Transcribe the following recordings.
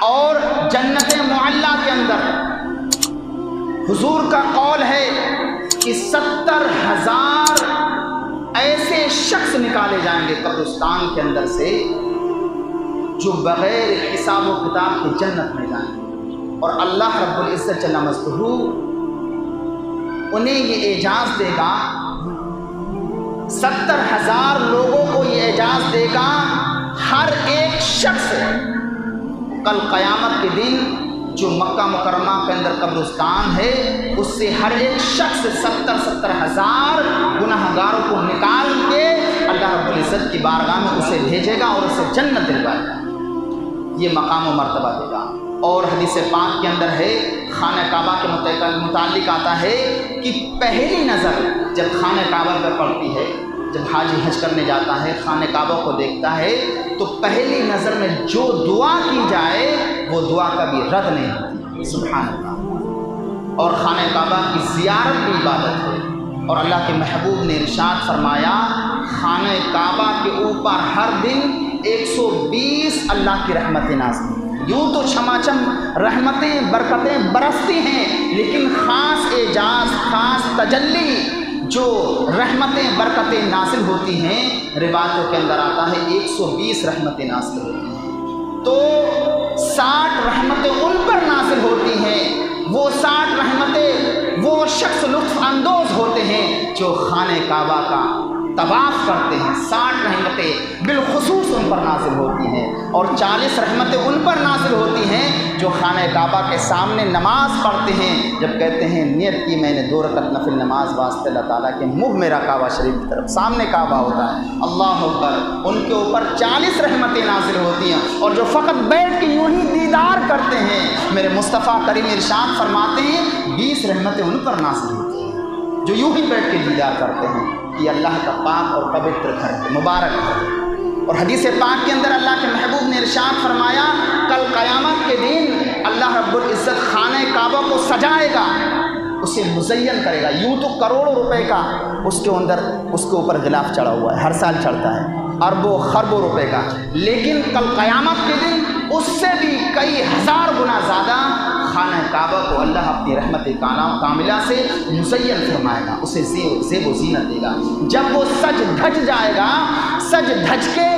اور جنت معلیٰ کے اندر حضور کا قول ہے کہ 70,000 ایسے شخص نکالے جائیں گے قبرستان کے اندر سے جو بغیر حساب و کتاب کی جنت میں جائیں گے، اور اللہ رب العزت جل مجدہ انہیں یہ اعزاز دے گا، 70,000 لوگوں کو یہ اعزاز دے گا، ہر ایک شخص کل قیامت کے دن جو مکہ مکرمہ کے اندر قبرستان ہے اس سے ہر ایک شخص 70,000 گناہگاروں کو نکال کے اللہ رب العزت کی بارگاہ میں اسے بھیجے گا اور اسے جنت دلوائے گا، یہ مقام و مرتبہ دے گا۔ اور حدیث پاک کے اندر ہے، خانہ کعبہ کے متعلق آتا ہے کہ پہلی نظر جب خانہ کعبہ پر پڑتی ہے، جب حاجی حج کرنے جاتا ہے خانہ کعبہ کو دیکھتا ہے تو پہلی نظر میں جو دعا کی جائے وہ دعا کبھی رد نہیں ہوتی، سبحان اللہ۔ اور خانہ کعبہ کی زیارت بھی عبادت ہے، اور اللہ کے محبوب نے ارشاد فرمایا خانہ کعبہ کے اوپر ہر دن 120 اللہ کی رحمتیں نازل، یوں تو چھماچم رحمتیں برکتیں برستی ہیں، لیکن خاص اعجاز خاص تجلی جو رحمتیں برکتیں نازل ہوتی ہیں، روایتوں کے اندر آتا ہے 120 رحمتیں نازل ہوتی ہیں، تو 60 رحمتیں ان پر نازل ہوتی ہیں، وہ 60 رحمتیں وہ شخص لطف اندوز ہوتے ہیں جو خانہ کعبہ کا طواف کرتے ہیں، 60 رحمتیں بالخصوص ان پر نازل ہوتی ہیں، اور 40 رحمتیں ان پر نازل ہوتی ہیں جو خانہ کعبہ کے سامنے نماز پڑھتے ہیں، جب کہتے ہیں نیت کی میں نے 2 رکعت نفل نماز واسطے اللہ تعالیٰ کے منہ میرا کعبہ شریف کی طرف، سامنے کعبہ ہوتا ہے، اللہ اکبر، ان کے اوپر 40 رحمتیں نازل ہوتی ہیں، اور جو فقط بیٹھ کے یوں ہی دیدار کرتے ہیں، میرے مصطفیٰ کریم ارشاد فرماتے ہیں 20 رحمتیں ان پر نازل ہوتی ہیں جو یوں ہی بیٹھ کے دیدار کرتے ہیں، یہ اللہ کا پاک اور پوتر گھر ہے، مبارک ہے۔ اور حدیث پاک کے اندر اللہ کے محبوب نے ارشاد فرمایا کل قیامت کے دن اللہ رب العزت خانہ کعبہ کو سجائے گا، اسے مزین کرے گا، یوں تو کروڑوں روپے کا اس کے اندر اس کے اوپر غلاف چڑھا ہوا ہے، ہر سال چڑھتا ہے، اربوں خربوں روپے کا، لیکن کل قیامت کے دن اس سے بھی کئی ہزار گنا زیادہ خانہ کعبہ کو اللہ اپنی رحمت کاملہ سے مزین فرمائے گا، اسے زیب و زینت دے گا۔ جب وہ سج دھج جائے گا، سج دھج کے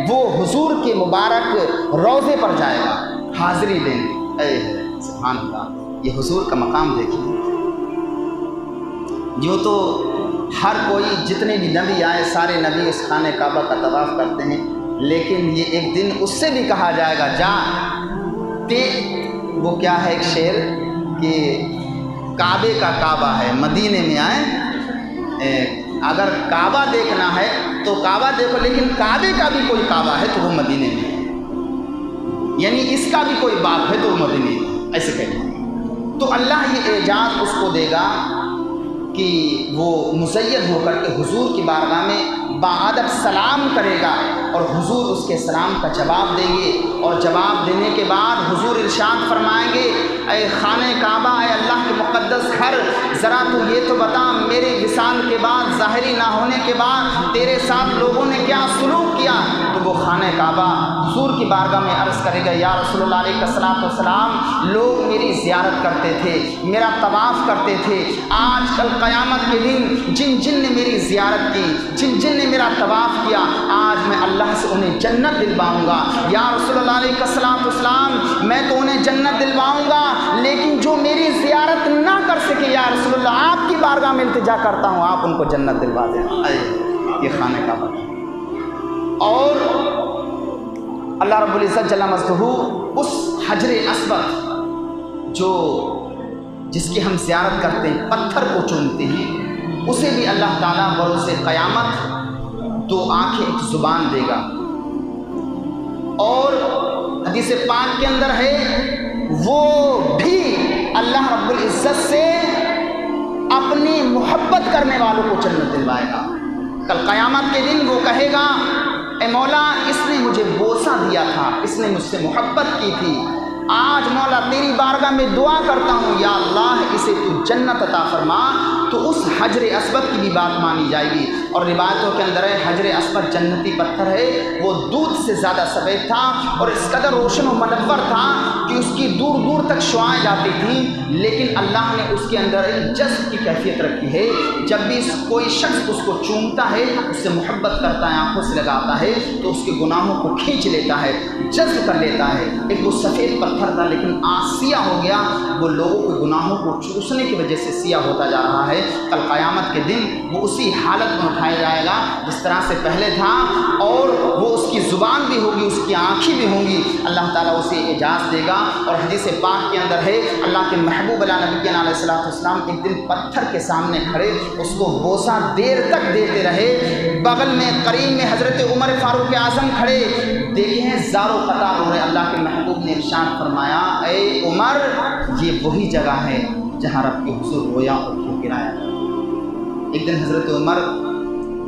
وہ حضور کے مبارک روضے پر جائے گا، حاضری دیں گے، اے سبحان اللہ، یہ حضور کا مقام دیکھیے۔ یوں تو ہر کوئی جتنے بھی نبی آئے سارے نبی اس خانہ کعبہ کا طواف کرتے ہیں، لیکن یہ ایک دن اس سے بھی کہا جائے گا جا وہ کیا ہے ایک شعر کہ کعبے کا کعبہ ہے، مدینے میں آئے، اگر کعبہ دیکھنا ہے تو کعبہ دیکھو، لیکن کعبے کا بھی کوئی کعبہ ہے تو وہ مدینے میں ہے، یعنی اس کا بھی کوئی باپ ہے تو وہ مدینے میں، ایسے کہتے ہیں۔ تو اللہ یہ اعزاز اس کو دے گا کہ وہ مزین ہو کر کے حضور کی بارگاہ میں باادب سلام کرے گا، اور حضور اس کے سلام کا جواب دیں گے، اور جواب دینے کے بعد حضور ارشاد فرمائیں گے اے خانہ کعبہ، اے اللہ کے مقدس گھر، ذرا تو یہ تو بتا میرے وصال کے بعد ظاہری نہ ہونے کے بعد تیرے ساتھ لوگوں نے کیا سلوک کیا؟ تو وہ خانہ کعبہ حضور کی بارگاہ میں عرض کرے گا یا رسول اللہ علیہ الصلوۃ والسلام، لوگ میری زیارت کرتے تھے، میرا طواف کرتے تھے، آج کل قیامت کے دن جن جن نے میری زیارت کی، جن جن نے میرا طواف کیا، آج میں اللہ سے انہیں جنت دلواؤں گا، یا رسول اللہ علیہ الصلوۃ والسلام میں تو انہیں جنت دلواؤں گا، لیکن جو میری زیارت نہ کر سکے یا رسول اللہ آپ کی بارگاہ میں التجا کرتا ہوں آپ ان کو جنت دلوا دیں۔ یہ خانہ کعبہ، اور اللہ رب العزت جل مجدہ اس حجر اسود جو جس کی ہم زیارت کرتے ہیں، پتھر کو چومتے ہیں، اسے بھی اللہ تعالیٰ بروز قیامت 2 آنکھیں 1 زبان دے گا، اور حدیث پاک کے اندر ہے وہ بھی اللہ رب العزت سے اپنی محبت کرنے والوں کو جنت دلوائے گا۔ کل قیامت کے دن وہ کہے گا اے مولا اس نے مجھے بوسہ دیا تھا، اس نے مجھ سے محبت کی تھی، آج مولا تیری بارگاہ میں دعا کرتا ہوں یا اللہ اسے تو جنت عطا فرما، تو اس حجر اسود کی بھی بات مانی جائے گی۔ اور روایتوں کے اندر ہے حجر اسود جنتی پتھر ہے، وہ دودھ سے زیادہ سفید تھا اور اس قدر روشن و منور تھا کہ اس کی دور دور تک شعائیں جاتی تھیں، لیکن اللہ نے اس کے اندر ایک جذب کی کیفیت رکھی ہے۔ جب بھی کوئی شخص اس کو چومتا ہے، اس سے محبت کرتا ہے، آنکھوں سے لگاتا ہے، تو اس کے گناہوں کو کھینچ لیتا ہے، جذب کر لیتا ہے۔ ایک وہ سفید پتھر تھا لیکن آج سیاہ ہو گیا، وہ لوگوں کے گناہوں کو چوسنے کی وجہ سے سیاہ ہوتا جا رہا ہے۔ کل قیامت کے دن وہ اسی حالت میں اٹھایا جائے گا جس طرح سے پہلے تھا، اور وہ اس کی زبان بھی ہوگی، اس کی آنکھیں بھی ہوں گی۔ اللہ تعالیٰ اسے اعجاز دے گا، اور حدیث پاک کے اندر ہے اللہ کے محبوب نبی علیہ السلام ایک دن پتھر کے سامنے کھڑے اس کو بوسہ دیر تک دیتے رہے۔ بغل میں قریب میں حضرت عمر فاروق اعظم کھڑے، دیکھے ہیں زاروں قطار ہو رہے۔ اللہ کے محبوب نے ارشاد فرمایا، اے عمر، یہ وہی جگہ ہے جہاں رب کے حضور رویا اور گرایا۔ ایک دن حضرت عمر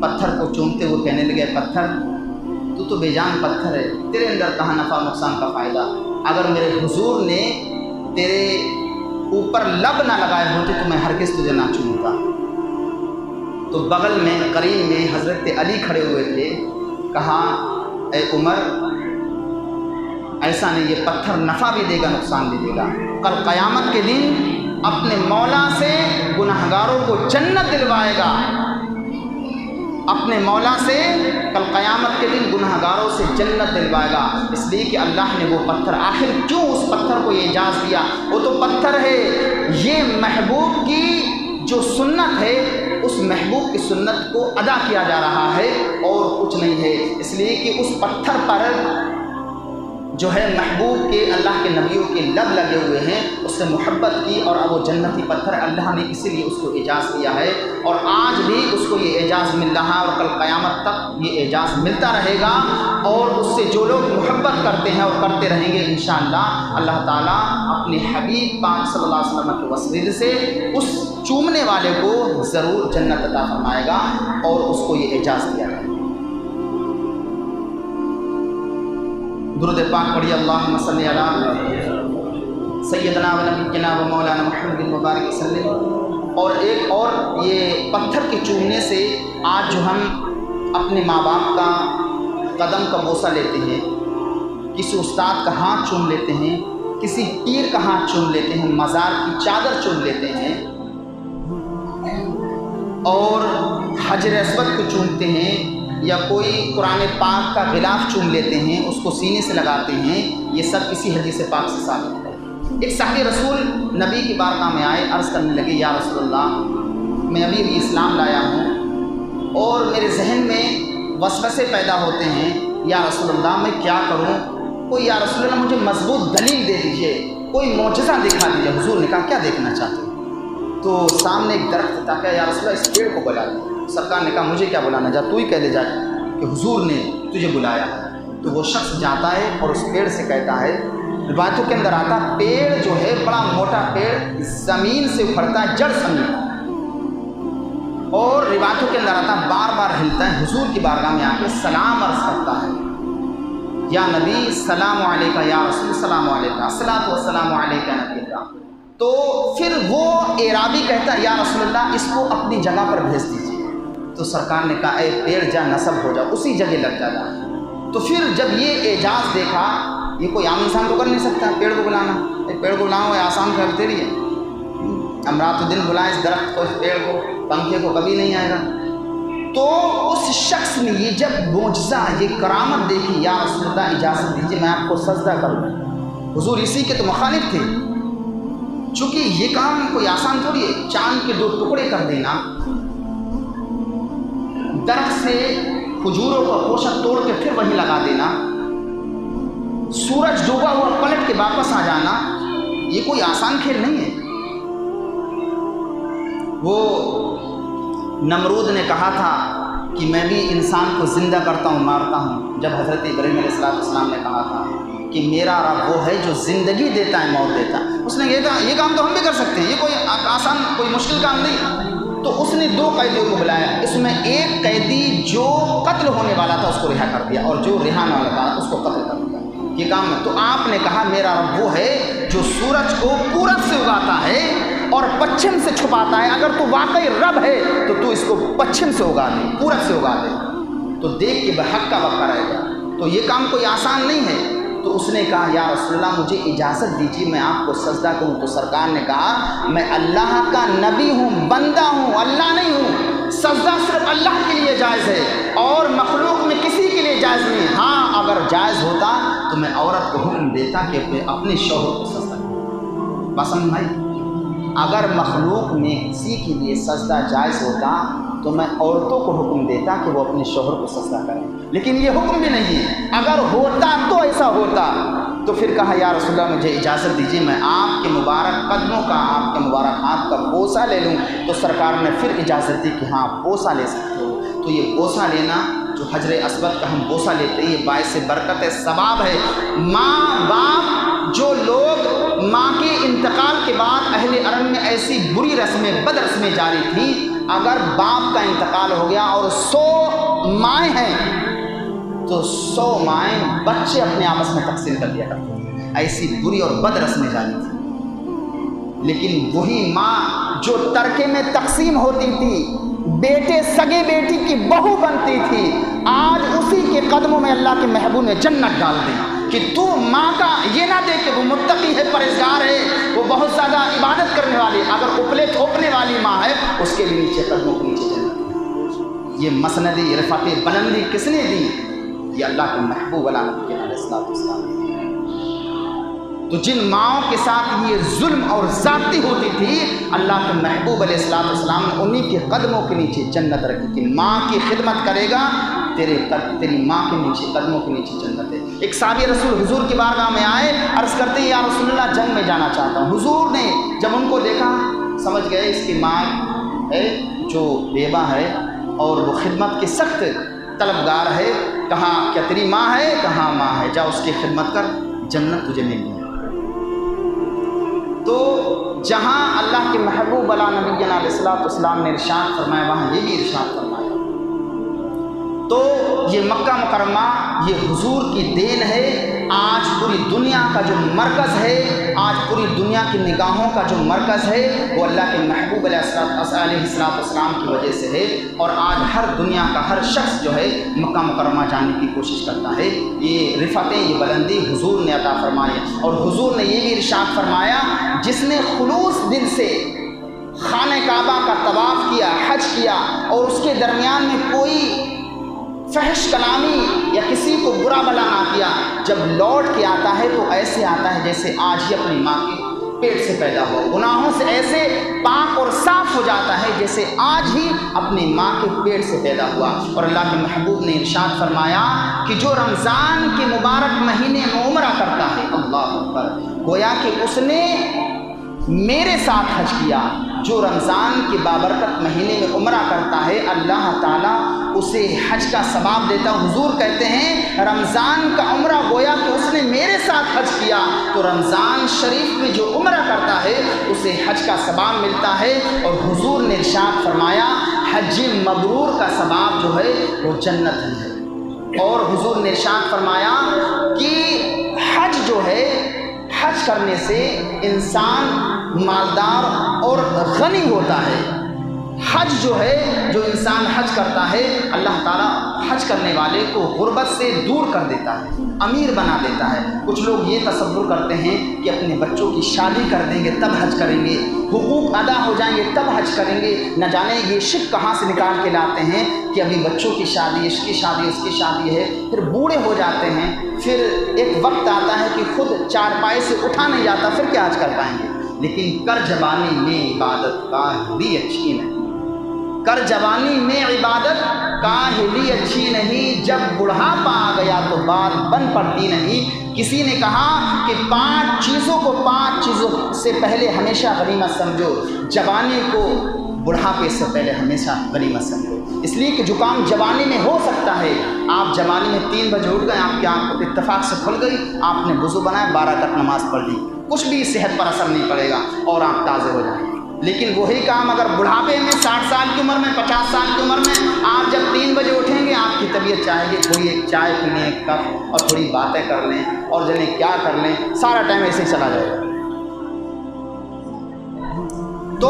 پتھر کو چومتے ہوئے کہنے لگے، پتھر تو بے جان پتھر ہے، تیرے اندر کہاں نفع نقصان کا فائدہ؟ اگر میرے حضور نے تیرے اوپر لب نہ لگائے ہوتے تو میں ہرگز تجھے نہ چومتا۔ تو بغل میں قریب میں حضرت علی کھڑے ہوئے تھے، کہا، اے عمر، ایسا نہیں، یہ پتھر نفع بھی دے گا نقصان بھی دے گا۔ کل قیامت کے دن اپنے مولا سے گنہگاروں کو جنت دلوائے گا، اپنے مولا سے کل قیامت کے دن گنہگاروں سے جنت دلوائے گا، اس لیے کہ اللہ نے وہ پتھر، آخر کیوں اس پتھر کو یہ اعزاز دیا؟ وہ تو پتھر ہے، یہ محبوب کی جو سنت ہے اس محبوب کی سنت کو ادا کیا جا رہا ہے اور کچھ نہیں ہے، اس لیے کہ اس پتھر پر جو ہے محبوب کے، اللہ کے نبیوں کے لب لگے ہوئے ہیں، اس سے محبت کی، اور اب وہ جنتی پتھر اللہ نے اسی لیے اس کو اعزاز دیا ہے، اور آج بھی اس کو یہ اعزاز مل رہا ہے، اور کل قیامت تک یہ اعزاز ملتا رہے گا۔ اور اس سے جو لوگ محبت کرتے ہیں اور کرتے رہیں گے، انشاءاللہ اللہ تعالیٰ اپنے حبیب پاک صلی اللہ علیہ وسلم کے وسیلے سے اس چومنے والے کو ضرور جنت عطا فرمائے گا اور اس کو یہ اعزاز دیا جائے گا۔ درود پاک پڑھی، اللہم صلی علی سیدنا و نبینا و مولانا محمد مبارک وسلم۔ اور ایک اور یہ پتھر کے چومنے سے آج جو ہم اپنے ماں باپ کا قدم کا بوسہ لیتے ہیں، کسی استاد کا ہاتھ چوم لیتے ہیں، کسی پیر کا ہاتھ چوم لیتے ہیں، مزار کی چادر چوم لیتے ہیں، اور حجر اسود کو چومتے ہیں، یا کوئی قرآن پاک کا غلاف چوم لیتے ہیں، اس کو سینے سے لگاتے ہیں، یہ سب اسی حدیث پاک سے ثابت ہے۔ ایک صحابی رسول نبی کی بارگاہ میں آئے، عرض کرنے لگے، یا رسول اللہ، میں ابھی اسلام لایا ہوں اور میرے ذہن میں وسوسے پیدا ہوتے ہیں، یا رسول اللہ میں کیا کروں؟ کوئی یا رسول اللہ مجھے مضبوط دلیل دے دیجئے، کوئی معجزہ دکھا دیجئے۔ حضور نے کہا، کیا دیکھنا چاہتے ہیں؟ تو سامنے ایک درخت تھا، کہ یا رسول اللہ اس پیڑ کو بلا دیں۔ سرکار نے کہا، مجھے کیا بلانا، جا تو ہی کہہ لے جا کہ حضور نے تجھے بلایا۔ تو وہ شخص جاتا ہے اور اس پیڑ سے کہتا ہے، روایتوں کے اندر آتا، پیڑ جو ہے بڑا موٹا پیڑ زمین سے اکھڑتا ہے، جڑ سمیت، اور روایتوں کے اندر آتا بار بار ہلتا ہے، حضور کی بارگاہ میں آ کے سلام عرض کرتا ہے، یا نبی السلام علیکہ، یا رسول السلام علیکہ، الصلاۃ والسلام علیکہ نبی اللہ۔ تو پھر وہ اعرابی کہتا ہے، یا رسول اللہ اس کو اپنی جگہ پر بھیج دیجیے۔ تو سرکار نے کہا، اے پیڑ جا نصب ہو جا، اسی جگہ لگ جا۔ تو پھر جب یہ اعجاز دیکھا، یہ کوئی عام انسان تو کر نہیں سکتا پیڑ کو بلانا، ایک پیڑ کو بلانا وہ آسان کرتے رہی ہے، ہم رات و دن بلائیں اس درخت کو، اس پیڑ کو، پنکھے کو، کبھی نہیں آئے گا۔ تو اس شخص نے یہ جب معجزہ، یہ کرامت دیکھی، یا رسول اللہ اجازت دیجیے میں آپ کو سجدہ کروں۔ حضور اسی کے تو مخالف تھے، چونکہ یہ کام کوئی آسان تھوڑی ہے، چاند کے 2 ٹکڑے کر دینا، درخت سے کھجوروں کا خوشہ توڑ کے پھر وہیں لگا دینا، سورج ڈوبا ہوا پلٹ کے واپس آ جانا، یہ کوئی آسان کھیل نہیں ہے۔ وہ نمرود نے کہا تھا کہ میں بھی انسان کو زندہ کرتا ہوں، مارتا ہوں، جب حضرت ابراہیم علیہ السلام نے کہا تھا کہ میرا رب وہ ہے جو زندگی دیتا ہے، موت دیتا ہے، اس نے یہ کہا یہ کام تو ہم بھی کر سکتے ہیں، یہ کوئی آسان کوئی مشکل کام نہیں۔ تو اس نے 2 قیدیوں کو بلایا، اس میں ایک قیدی جو قتل ہونے والا تھا اس کو رہا کر دیا، اور جو رہا نہ والا تھا اس کو قتل کر دیا۔ یہ کام تو آپ نے کہا میرا رب وہ ہے جو سورج کو پورب سے اگاتا ہے اور پچھم سے چھپاتا ہے، اگر تو واقعی رب ہے تو اس کو پچھم سے اگا دے، پورب سے اگا دے، تو دیکھ کے بحق کا وقت رہے گا۔ تو یہ کام کوئی آسان نہیں ہے، تو اس نے کہا یا رسول اللہ مجھے اجازت دیجیے میں آپ کو سجدہ کروں. تو سرکار نے کہا میں اللہ کا نبی ہوں، بندہ ہوں، اللہ نہیں ہوں. سجدہ صرف اللہ کے لیے جائز ہے اور مخلوق میں کسی کے لیے جائز نہیں. ہاں اگر جائز ہوتا تو میں عورت کو حکم دیتا کہ اپنے شوہر کو سجدہ کرے. بات سمجھ بھائی، اگر مخلوق میں کسی کے لیے سجدہ جائز ہوتا تو میں عورتوں کو حکم دیتا کہ وہ اپنے شوہر کو سجدہ کریں، لیکن یہ حکم بھی نہیں. اگر ہوتا تو ایسا ہوتا تو پھر کہا یا رسول اللہ مجھے اجازت دیجیے میں آپ کے مبارک قدموں کا، آپ کے مبارک ہاتھ کا بوسہ لے لوں. تو سرکار نے پھر اجازت دی کہ ہاں بوسہ لے سکتے ہو. تو یہ بوسہ لینا جو حجر اسود کا ہم بوسہ لیتے ہیں یہ باعث برکت ہے، ثواب ہے. ماں باپ جو لوگ ماں کے انتقال کے بعد اہل ارم میں ایسی بری رسمیں، بد رسمیں جاری تھیں، اگر باپ کا انتقال ہو گیا اور 100 مائیں ہیں تو 100 مائیں بچے اپنے آپس میں تقسیم کر دیا کرتے ہیں. ایسی بری اور بد رسمیں جاری تھیں. لیکن وہی ماں جو ترکے میں تقسیم ہوتی تھی، بیٹے سگے بیٹی کی بہو بنتی تھی، آج اسی کے قدموں میں اللہ کے محبوب نے جنت ڈال دی. کہ تو ماں کا یہ نہ دیکھ کہ وہ متقی ہے، پرہیزگار ہے، وہ بہت زیادہ عبادت کرنے والی، اگر اپلے تھوپنے والی ماں ہے اس کے بھی نیچے قدموں کے نیچے جنت. یہ مسندی رفعت بلندی کس نے دی؟ یہ اللہ کے محبوب علیہ السلام. تو جن ماؤں کے ساتھ یہ ظلم اور زیادتی ہوتی تھی، اللہ کے محبوب علیہ السلام نے انہی کے قدموں کے نیچے جنت رکھی کہ ماں کی خدمت کرے گا تیری ماں کے نیچے قدموں کے نیچے جنت ہے. ایک صحابی رسول حضور کی بارگاہ میں آئے، عرض کرتے ہیں یا رسول اللہ جنگ میں جانا چاہتا ہوں. حضور نے جب ان کو دیکھا سمجھ گئے اس کی ماں ہے جو بیوہ ہے اور وہ خدمت کی سخت طلبگار ہے. کہا کیا تیری ماں ہے؟ کہاں ماں ہے، جا اس کی خدمت کر، جنت تجھے مل گئی. تو جہاں اللہ کے محبوب علیہ نبینا علیہ السلام نے ارشاد فرمایا وہاں یہ بھی ارشاد فرمایا. تو یہ مکہ مکرمہ یہ حضور کی دین ہے. آج پوری دنیا کا جو مرکز ہے، آج پوری دنیا کی نگاہوں کا جو مرکز ہے وہ اللہ کے محبوب علیہ السلام کی وجہ سے ہے. اور آج ہر دنیا کا ہر شخص جو ہے مکہ مکرمہ جانے کی کوشش کرتا ہے. یہ رفعتیں، یہ بلندی حضور نے عطا فرمائی. اور حضور نے یہ بھی ارشاد فرمایا جس نے خلوص دل سے خانہ کعبہ کا طواف کیا، حج کیا، اور اس کے درمیان میں کوئی فحش کلامی یا کسی کو برا بلا نہ کیا، جب لوٹ کے آتا ہے تو ایسے آتا ہے جیسے آج ہی اپنی ماں کے پیٹ سے پیدا ہوا. گناہوں سے ایسے پاک اور صاف ہو جاتا ہے جیسے آج ہی اپنی ماں کے پیٹ سے پیدا ہوا. اور اللہ کے محبوب نے ارشاد فرمایا کہ جو رمضان کے مبارک مہینے میں عمرہ کرتا ہے، اللہ اکبر، گویا کہ اس نے میرے ساتھ حج کیا. جو رمضان کے بابرکت مہینے میں عمرہ کرتا ہے اللہ تعالیٰ اسے حج کا ثواب دیتا. حضور کہتے ہیں رمضان کا عمرہ گویا کہ اس نے میرے ساتھ حج کیا. تو رمضان شریف میں جو عمرہ کرتا ہے اسے حج کا ثواب ملتا ہے. اور حضور نے ارشاد فرمایا حج مبرور کا ثواب جو ہے وہ جنت ہے. اور حضور نے ارشاد فرمایا کہ حج جو ہے، حج کرنے سے انسان مالدار اور غنی ہوتا ہے. حج جو ہے، جو انسان حج کرتا ہے اللہ تعالیٰ حج کرنے والے کو غربت سے دور کر دیتا ہے، امیر بنا دیتا ہے. کچھ لوگ یہ تصور کرتے ہیں کہ اپنے بچوں کی شادی کر دیں گے تب حج کریں گے، حقوق ادا ہو جائیں گے تب حج کریں گے. نہ جانے یہ شک کہاں سے نکال کے لاتے ہیں کہ ابھی بچوں کی شادی، اس کی شادی، اس کی شادی ہے، پھر بوڑھے ہو جاتے ہیں، پھر ایک وقت آتا ہے کہ خود چارپائی سے اٹھا نہیں جاتا، پھر کیا حج کر پائیں گے. لیکن کر جوانی میں عبادت کاہلی اچھی نہیں، کر جوانی میں عبادت کاہلی اچھی نہیں، جب بڑھاپا آ گیا تو بات بن پڑتی نہیں. کسی نے کہا کہ 5 چیزوں سے پہلے ہمیشہ غنیمت سمجھو. جوانی کو بڑھاپے سے پہلے ہمیشہ غنیمت سمجھو. اس لیے کہ جو کام جوانی میں ہو سکتا ہے، آپ جوانی میں 3 بجے اٹھ گئے، آپ کی آنکھ اتفاق سے کھل گئی، آپ نے وضو بنایا، 12 تک نماز پڑھ لی، کچھ بھی صحت پر اثر نہیں پڑے گا اور آپ تازے ہو جائیں گے. لیکن وہی کام اگر بڑھاپے میں 60 سال کی عمر میں، 50 سال کی عمر میں آپ جب 3 بجے اٹھیں گے، آپ کی طبیعت چاہے گی تھوڑی ایک چائے پی لیں، ایک کپ، اور تھوڑی باتیں کر لیں اور جانے کیا کر لیں، سارا ٹائم ایسے ہی چلا جائے گا. تو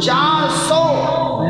400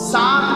7